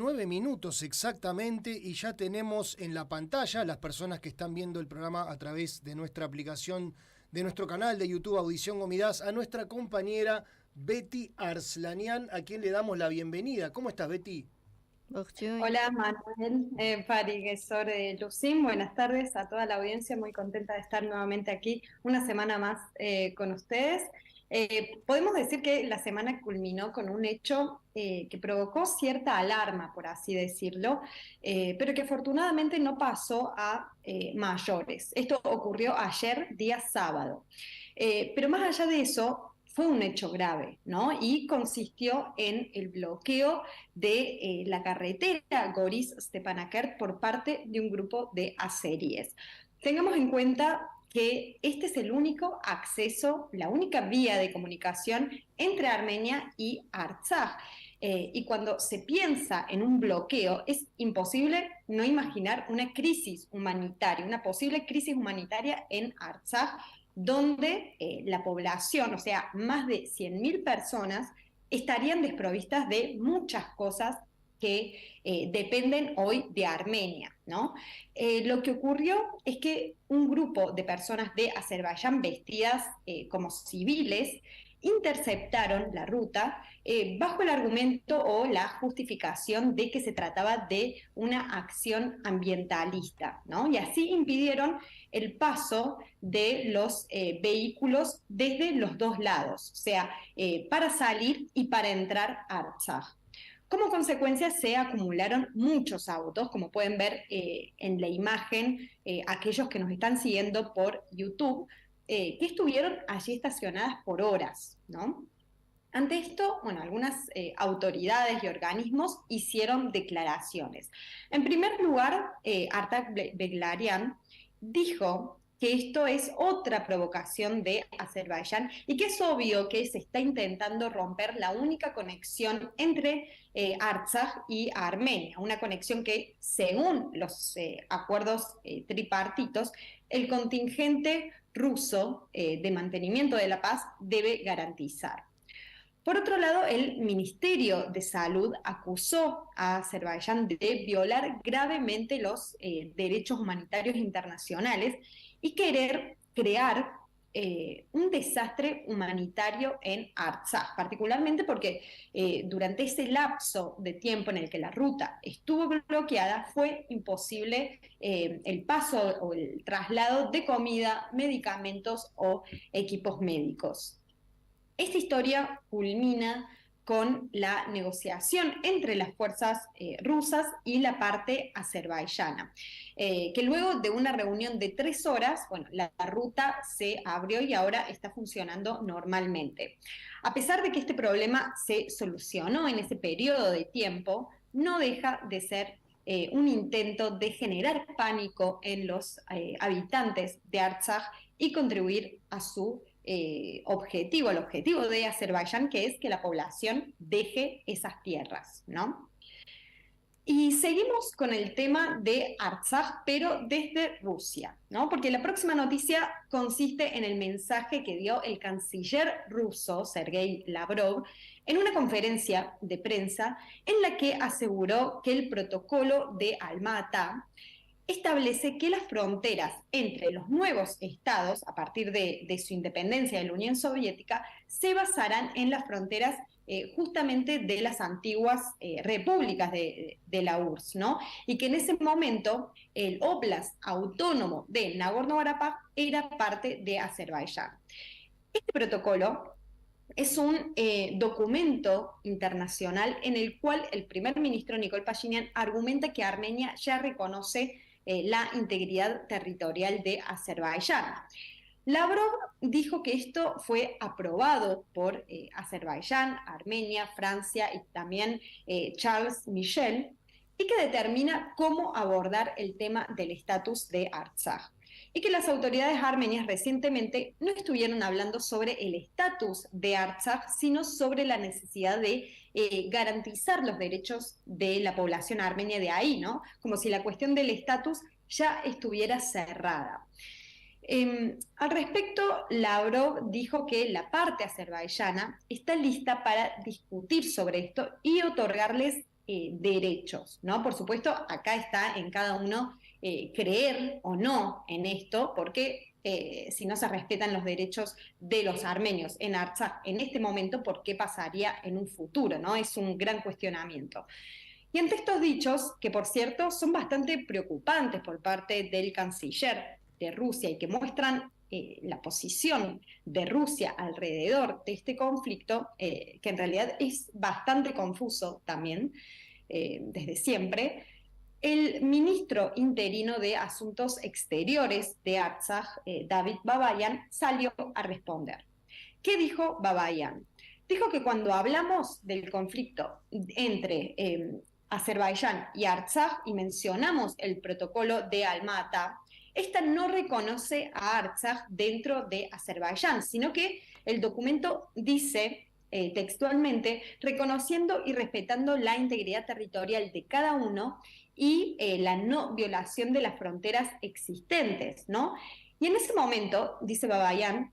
9 minutos exactamente y ya tenemos en la pantalla las personas que están viendo el programa a través de nuestra aplicación, de nuestro canal de YouTube Audición Gomidas, a nuestra compañera Betty Arslanian, a quien le damos la bienvenida. ¿Cómo estás, Betty? Bonjour. Hola Manuel, Pariguesor de Lucín, buenas tardes a toda la audiencia, muy contenta de estar nuevamente aquí una semana más con ustedes. Podemos decir que la semana culminó con un hecho que provocó cierta alarma, por así decirlo, pero que afortunadamente no pasó a mayores. Esto ocurrió ayer, día sábado. Pero más allá de eso, fue un hecho grave, ¿no? Y consistió en el bloqueo de la carretera Goris-Stepanakert por parte de un grupo de azeríes. Tengamos en cuenta que este es el único acceso, la única vía de comunicación entre Armenia y Artsaj. Y cuando se piensa en un bloqueo, es imposible no imaginar una crisis humanitaria, una posible crisis humanitaria en Artsaj, donde la población, o sea, más de 100.000 personas, estarían desprovistas de muchas cosas que dependen hoy de Armenia, ¿no? Lo que ocurrió es que un grupo de personas de Azerbaiyán vestidas como civiles interceptaron la ruta bajo el argumento o la justificación de que se trataba de una acción ambientalista, ¿no? Y así impidieron el paso de los vehículos desde los dos lados, o sea, para salir y para entrar a Artsaj. Como consecuencia se acumularon muchos autos, como pueden ver en la imagen, aquellos que nos están siguiendo por YouTube, que estuvieron allí estacionadas por horas, ¿no? Ante esto, bueno, algunas autoridades y organismos hicieron declaraciones. En primer lugar, Artak Beglarian dijo que esto es otra provocación de Azerbaiyán y que es obvio que se está intentando romper la única conexión entre Artsaj y Armenia, una conexión que, según los acuerdos tripartitos, el contingente ruso de mantenimiento de la paz debe garantizar. Por otro lado, el Ministerio de Salud acusó a Azerbaiyán de violar gravemente los derechos humanitarios internacionales y querer crear un desastre humanitario en Artsaj, particularmente porque durante ese lapso de tiempo en el que la ruta estuvo bloqueada fue imposible el paso o el traslado de comida, medicamentos o equipos médicos. Esta historia culmina con la negociación entre las fuerzas rusas y la parte azerbaiyana, que luego de una reunión de 3 horas, bueno, la ruta se abrió y ahora está funcionando normalmente. A pesar de que este problema se solucionó en ese periodo de tiempo, no deja de ser un intento de generar pánico en los habitantes de Artsaj y contribuir a su objetivo, el objetivo de Azerbaiyán, que es que la población deje esas tierras, ¿no? Y seguimos con el tema de Artsaj, pero desde Rusia, ¿no? Porque la próxima noticia consiste en el mensaje que dio el canciller ruso, Sergei Lavrov, en una conferencia de prensa en la que aseguró que el protocolo de Alma-Ata establece que las fronteras entre los nuevos estados, a partir de su independencia de la Unión Soviética, se basarán en las fronteras justamente de las antiguas repúblicas de la URSS, ¿no? Y que en ese momento el Oblast autónomo de Nagorno-Karabaj era parte de Azerbaiyán. Este protocolo es un documento internacional en el cual el primer ministro Nikol Pashinyan argumenta que Armenia ya reconoce la integridad territorial de Azerbaiyán. Lavrov dijo que esto fue aprobado por Azerbaiyán, Armenia, Francia y también Charles Michel, y que determina cómo abordar el tema del estatus de Artsaj. Y que las autoridades armenias recientemente no estuvieron hablando sobre el estatus de Artsaj, sino sobre la necesidad de garantizar los derechos de la población armenia de ahí, ¿no? Como si la cuestión del estatus ya estuviera cerrada. Al respecto, Lavrov dijo que la parte azerbaiyana está lista para discutir sobre esto y otorgarles derechos, ¿no? Por supuesto, acá está en cada uno creer o no en esto, porque si no se respetan los derechos de los armenios en Artsaj en este momento, ¿por qué pasaría en un futuro, ¿no? Es un gran cuestionamiento. Y ante estos dichos, que por cierto son bastante preocupantes por parte del canciller de Rusia y que muestran la posición de Rusia alrededor de este conflicto, que en realidad es bastante confuso también, desde siempre, el ministro interino de Asuntos Exteriores de Artsaj, David Babayan, salió a responder. ¿Qué dijo Babayan? Dijo que cuando hablamos del conflicto entre Azerbaiyán y Artsaj y mencionamos el protocolo de Alma-Ata, esta no reconoce a Artsaj dentro de Azerbaiyán, sino que el documento dice textualmente, reconociendo y respetando la integridad territorial de cada uno y la no violación de las fronteras existentes, ¿no? Y en ese momento, dice Babayan,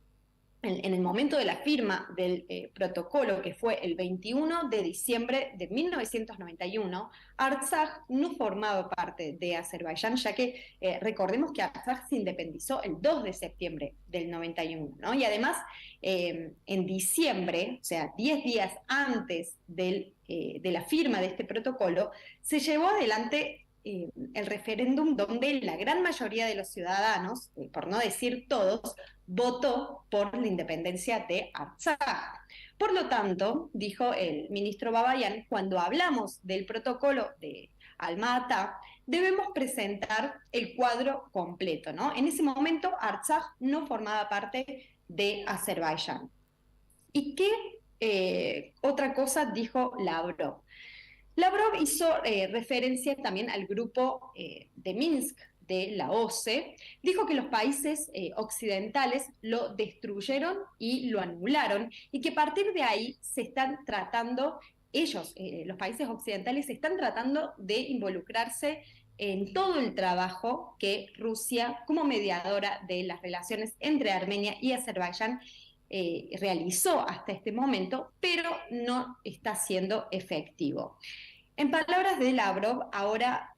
en el momento de la firma del protocolo, que fue el 21 de diciembre de 1991, Artsaj no formaba parte de Azerbaiyán, ya que recordemos que Artsaj se independizó el 2 de septiembre del 91, ¿no? Y además, en diciembre, o sea, 10 días antes de la firma de este protocolo, se llevó adelante el referéndum donde la gran mayoría de los ciudadanos, por no decir todos, votó por la independencia de Artsaj. Por lo tanto, dijo el ministro Babayan, cuando hablamos del protocolo de Alma-Ata, debemos presentar el cuadro completo, ¿no? En ese momento, Artsaj no formaba parte de Azerbaiyán. ¿Y qué otra cosa dijo Lavrov? Lavrov hizo referencia también al grupo de Minsk de la OCE, dijo que los países occidentales lo destruyeron y lo anularon y que a partir de ahí se están tratando, ellos, los países occidentales, se están tratando de involucrarse en todo el trabajo que Rusia, como mediadora de las relaciones entre Armenia y Azerbaiyán, realizó hasta este momento, pero no está siendo efectivo. En palabras de Lavrov, ahora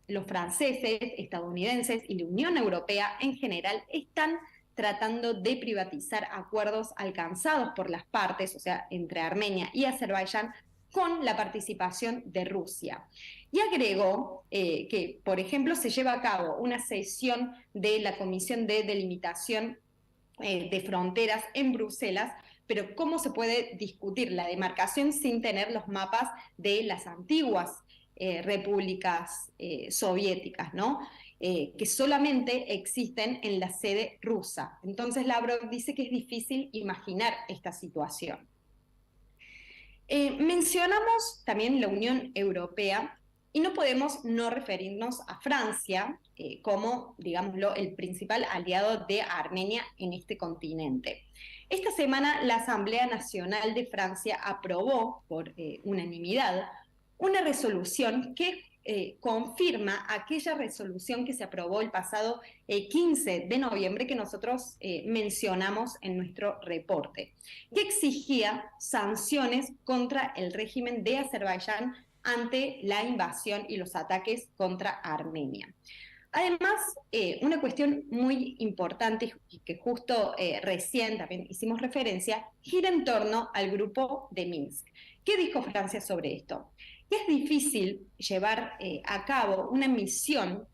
los franceses, estadounidenses y la Unión Europea en general están tratando de privatizar acuerdos alcanzados por las partes, o sea, entre Armenia y Azerbaiyán, con la participación de Rusia. Y agregó que, por ejemplo, se lleva a cabo una sesión de la Comisión de Delimitación de Fronteras en Bruselas, pero ¿cómo se puede discutir la demarcación sin tener los mapas de las antiguas repúblicas soviéticas, ¿no? Que solamente existen en la sede rusa? Entonces Lavrov dice que es difícil imaginar esta situación. Mencionamos también la Unión Europea y no podemos no referirnos a Francia como, digámoslo, el principal aliado de Armenia en este continente. Esta semana la Asamblea Nacional de Francia aprobó por unanimidad una resolución que confirma aquella resolución que se aprobó el pasado 15 de noviembre que nosotros mencionamos en nuestro reporte, que exigía sanciones contra el régimen de Azerbaiyán ante la invasión y los ataques contra Armenia. Además, una cuestión muy importante y que justo recién también hicimos referencia, gira en torno al grupo de Minsk. ¿Qué dijo Francia sobre esto? Que es difícil llevar a cabo una misión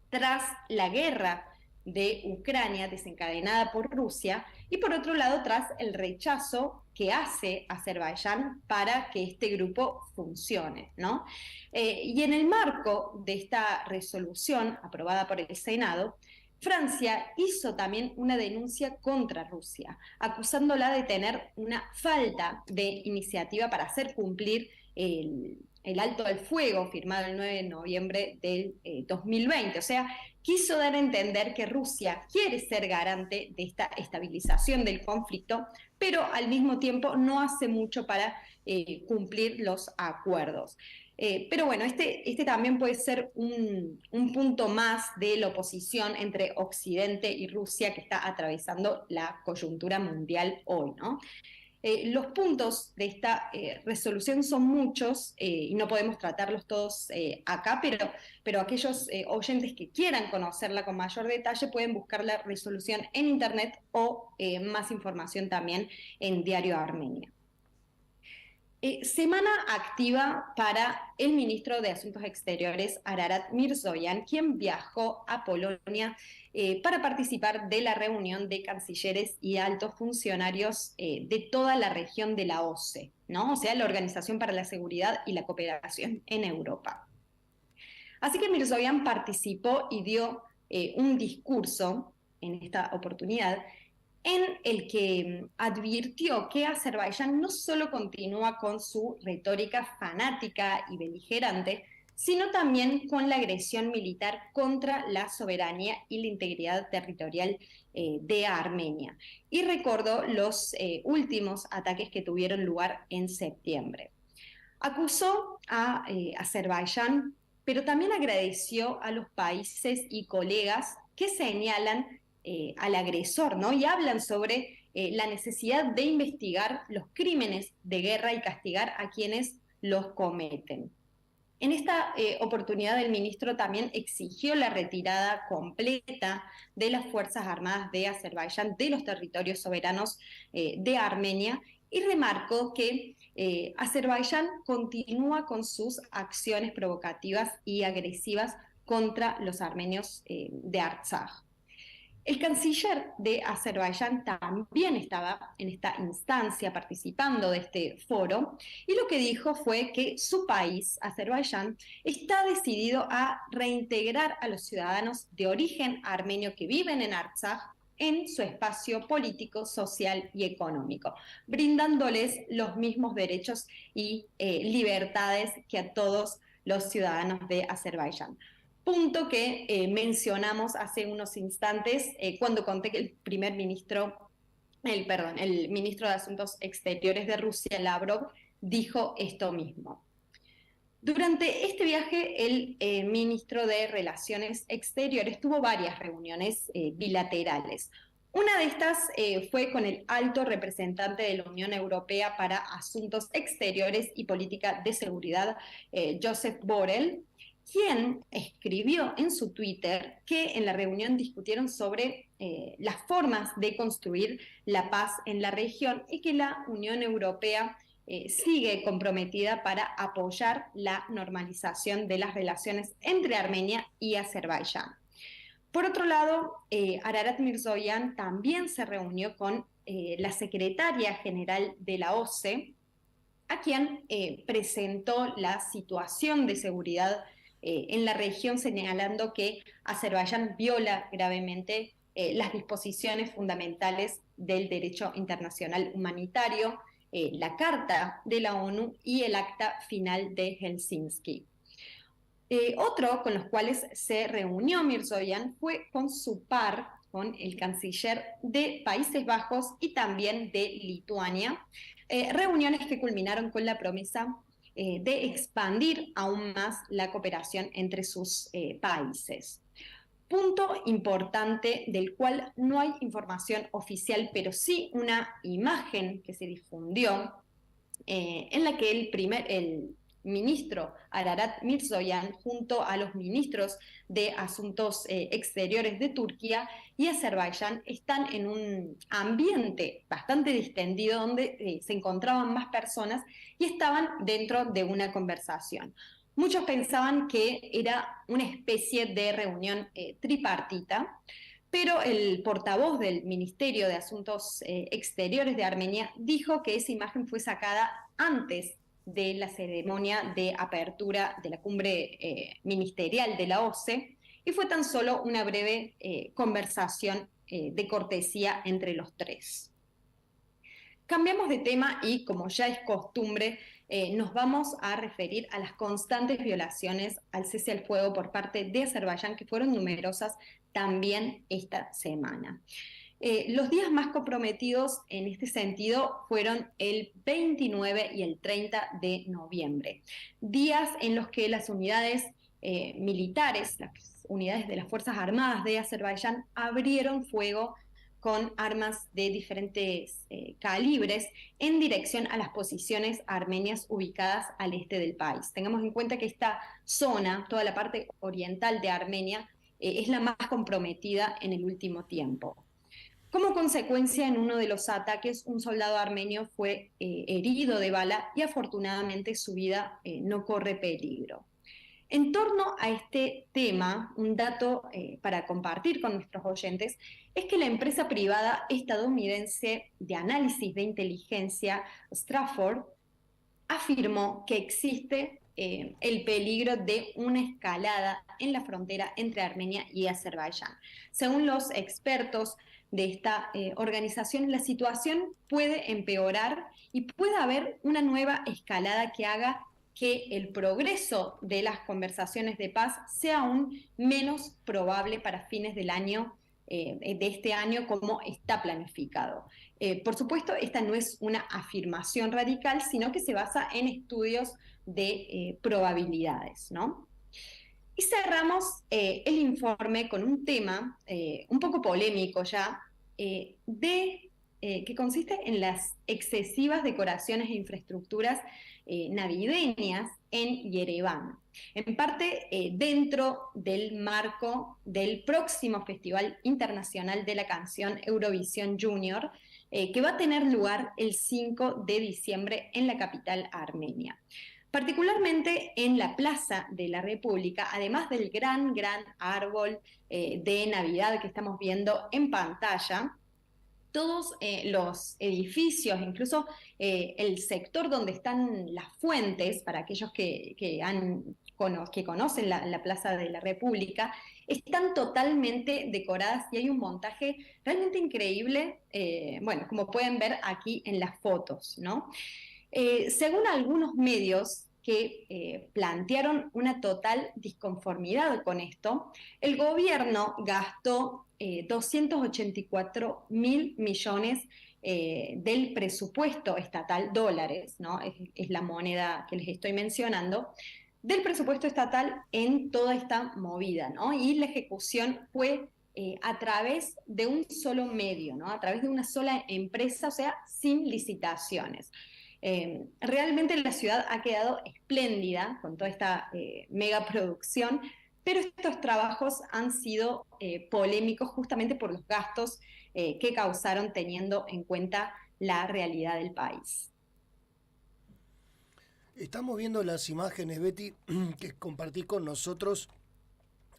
tras la guerra de Ucrania desencadenada por Rusia y por otro lado tras el rechazo que hace Azerbaiyán para que este grupo funcione, ¿no? Y en el marco de esta resolución aprobada por el Senado, Francia hizo también una denuncia contra Rusia, acusándola de tener una falta de iniciativa para hacer cumplir el alto al fuego firmado el 9 de noviembre del 2020. O sea, quiso dar a entender que Rusia quiere ser garante de esta estabilización del conflicto, pero al mismo tiempo no hace mucho para cumplir los acuerdos. Pero bueno, este también puede ser un punto más de la oposición entre Occidente y Rusia que está atravesando la coyuntura mundial hoy, ¿no? Los puntos de esta resolución son muchos y no podemos tratarlos todos acá, pero aquellos oyentes que quieran conocerla con mayor detalle pueden buscar la resolución en internet o más información también en Diario Armenia. Semana activa para el ministro de Asuntos Exteriores, Ararat Mirzoyan, quien viajó a Polonia para participar de la reunión de cancilleres y altos funcionarios de toda la región de la OSCE, ¿no? O sea, la Organización para la Seguridad y la Cooperación en Europa. Así que Mirzoyan participó y dio un discurso en esta oportunidad en el que advirtió que Azerbaiyán no solo continúa con su retórica fanática y beligerante, sino también con la agresión militar contra la soberanía y la integridad territorial de Armenia. Y recordó los últimos ataques que tuvieron lugar en septiembre. Acusó a Azerbaiyán, pero también agradeció a los países y colegas que señalan al agresor, ¿no? Y hablan sobre la necesidad de investigar los crímenes de guerra y castigar a quienes los cometen. En esta oportunidad el ministro también exigió la retirada completa de las Fuerzas Armadas de Azerbaiyán de los territorios soberanos de Armenia y remarcó que Azerbaiyán continúa con sus acciones provocativas y agresivas contra los armenios de Artsaj. El canciller de Azerbaiyán también estaba en esta instancia participando de este foro y lo que dijo fue que su país, Azerbaiyán, está decidido a reintegrar a los ciudadanos de origen armenio que viven en Artsaj en su espacio político, social y económico, brindándoles los mismos derechos y libertades que a todos los ciudadanos de Azerbaiyán. Punto que mencionamos hace unos instantes cuando conté que el ministro de Asuntos Exteriores de Rusia, Lavrov, dijo esto mismo. Durante este viaje, el ministro de Relaciones Exteriores tuvo varias reuniones bilaterales. Una de estas fue con el alto representante de la Unión Europea para Asuntos Exteriores y Política de Seguridad, Josep Borrell, quien escribió en su Twitter que en la reunión discutieron sobre las formas de construir la paz en la región y que la Unión Europea sigue comprometida para apoyar la normalización de las relaciones entre Armenia y Azerbaiyán. Por otro lado, Ararat Mirzoyan también se reunió con la secretaria general de la OSCE, a quien presentó la situación de seguridad en la región, señalando que Azerbaiyán viola gravemente las disposiciones fundamentales del derecho internacional humanitario, la Carta de la ONU y el Acta Final de Helsinki. Otro con los cuales se reunió Mirzoyan fue con su par, con el canciller de Países Bajos y también de Lituania, reuniones que culminaron con la promesa de expandir aún más la cooperación entre sus países. Punto importante del cual no hay información oficial, pero sí una imagen que se difundió en la que el ministro Ararat Mirzoyan, junto a los ministros de Asuntos Exteriores de Turquía y Azerbaiyán, están en un ambiente bastante distendido donde se encontraban más personas y estaban dentro de una conversación. Muchos pensaban que era una especie de reunión tripartita, pero el portavoz del Ministerio de Asuntos Exteriores de Armenia dijo que esa imagen fue sacada antes de la ceremonia de apertura de la cumbre ministerial de la OSCE y fue tan solo una breve conversación de cortesía entre los tres. Cambiamos de tema y, como ya es costumbre, nos vamos a referir a las constantes violaciones al cese al fuego por parte de Azerbaiyán, que fueron numerosas también esta semana. Los días más comprometidos en este sentido fueron el 29 y el 30 de noviembre, días en los que las unidades militares, las unidades de las Fuerzas Armadas de Azerbaiyán abrieron fuego con armas de diferentes calibres en dirección a las posiciones armenias ubicadas al este del país. Tengamos en cuenta que esta zona, toda la parte oriental de Armenia, es la más comprometida en el último tiempo. Como consecuencia, en uno de los ataques, un soldado armenio fue herido de bala y afortunadamente su vida no corre peligro. En torno a este tema, un dato para compartir con nuestros oyentes es que la empresa privada estadounidense de análisis de inteligencia, Stratford, afirmó que existe el peligro de una escalada en la frontera entre Armenia y Azerbaiyán. Según los expertos de esta organización, la situación puede empeorar y puede haber una nueva escalada que haga que el progreso de las conversaciones de paz sea aún menos probable para fines del año, de este año, como está planificado. Por supuesto, esta no es una afirmación radical, sino que se basa en estudios de probabilidades, ¿no? Y cerramos el informe con un tema un poco polémico ya, que consiste en las excesivas decoraciones e infraestructuras navideñas en Yereván, en parte dentro del marco del próximo Festival Internacional de la Canción Eurovisión Junior, que va a tener lugar el 5 de diciembre en la capital armenia. Particularmente en la Plaza de la República, además del gran árbol de Navidad que estamos viendo en pantalla, todos los edificios, incluso el sector donde están las fuentes, para aquellos que conocen la Plaza de la República, están totalmente decoradas y hay un montaje realmente increíble, bueno, como pueden ver aquí en las fotos, ¿no? Según algunos medios que plantearon una total disconformidad con esto, el gobierno gastó 284 mil millones del presupuesto estatal, dólares, ¿no? Es la moneda que les estoy mencionando, del presupuesto estatal en toda esta movida, ¿no? Y la ejecución fue a través de un solo medio, ¿no? A través de una sola empresa, o sea, sin licitaciones. Realmente la ciudad ha quedado espléndida con toda esta mega producción, pero estos trabajos han sido polémicos justamente por los gastos que causaron, teniendo en cuenta la realidad del país. Estamos viendo las imágenes, Betty, que compartís con nosotros.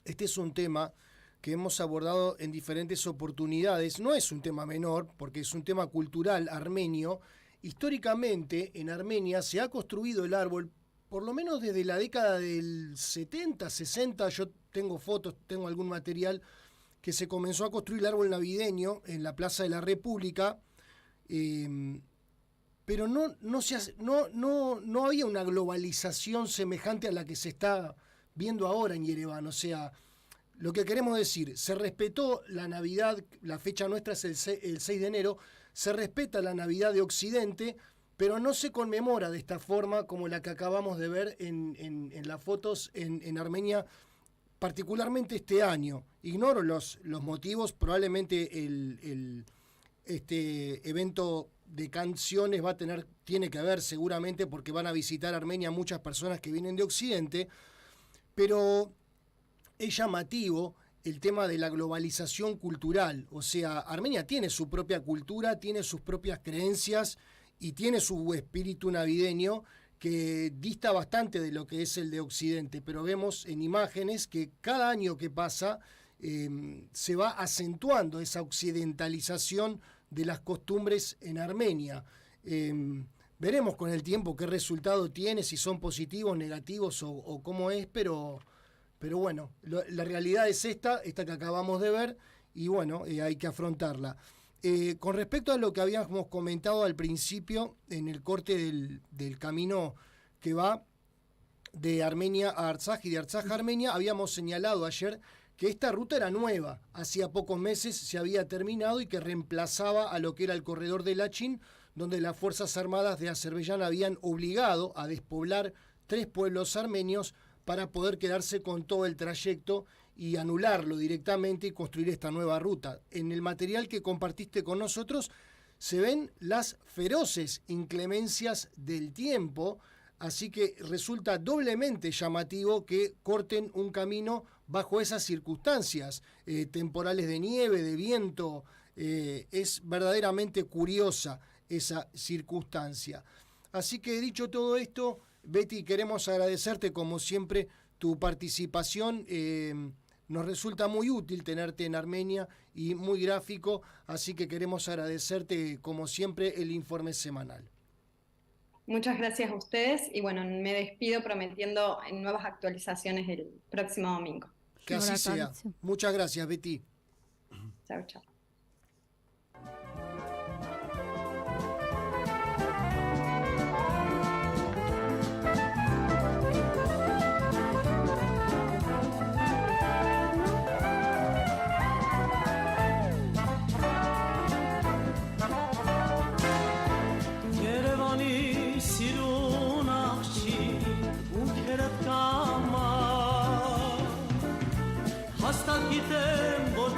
Este es un tema que hemos abordado en diferentes oportunidades. No es un tema menor, porque es un tema cultural armenio. Históricamente, en Armenia se ha construido el árbol, por lo menos desde la década del 70, 60, yo tengo fotos, tengo algún material, que se comenzó a construir el árbol navideño en la Plaza de la República, pero no había una globalización semejante a la que se está viendo ahora en Yereván. O sea, lo que queremos decir, se respetó la Navidad, la fecha nuestra es el 6 de enero, se respeta la Navidad de Occidente, pero no se conmemora de esta forma como la que acabamos de ver en las fotos en Armenia, particularmente este año. Ignoro los motivos, probablemente este evento de canciones tiene que ver seguramente porque van a visitar Armenia muchas personas que vienen de Occidente, pero es llamativo el tema de la globalización cultural. O sea, Armenia tiene su propia cultura, tiene sus propias creencias y tiene su espíritu navideño que dista bastante de lo que es el de Occidente, pero vemos en imágenes que cada año que pasa se va acentuando esa occidentalización de las costumbres en Armenia. Veremos con el tiempo qué resultado tiene, si son positivos, negativos o cómo es, pero bueno, la realidad es esta que acabamos de ver y bueno, hay que afrontarla. Con respecto a lo que habíamos comentado al principio, en el corte del camino que va de Armenia a Artsaj y de Artsaj a Armenia, habíamos señalado ayer que esta ruta era nueva, hacía pocos meses se había terminado y que reemplazaba a lo que era el corredor de Lachin, donde las Fuerzas Armadas de Azerbaiyán habían obligado a despoblar 3 pueblos armenios para poder quedarse con todo el trayecto y anularlo directamente y construir esta nueva ruta. En el material que compartiste con nosotros se ven las feroces inclemencias del tiempo, así que resulta doblemente llamativo que corten un camino bajo esas circunstancias temporales de nieve, de viento. Es verdaderamente curiosa esa circunstancia. Así que dicho todo esto, Betty, queremos agradecerte como siempre tu participación. Nos resulta muy útil tenerte en Armenia y muy gráfico, así que queremos agradecerte como siempre el informe semanal. Muchas gracias a ustedes y bueno, me despido prometiendo nuevas actualizaciones el próximo domingo. Que así sea. Muchas gracias, Betty. Chao, chao. Հաստատ գիտեմ, որ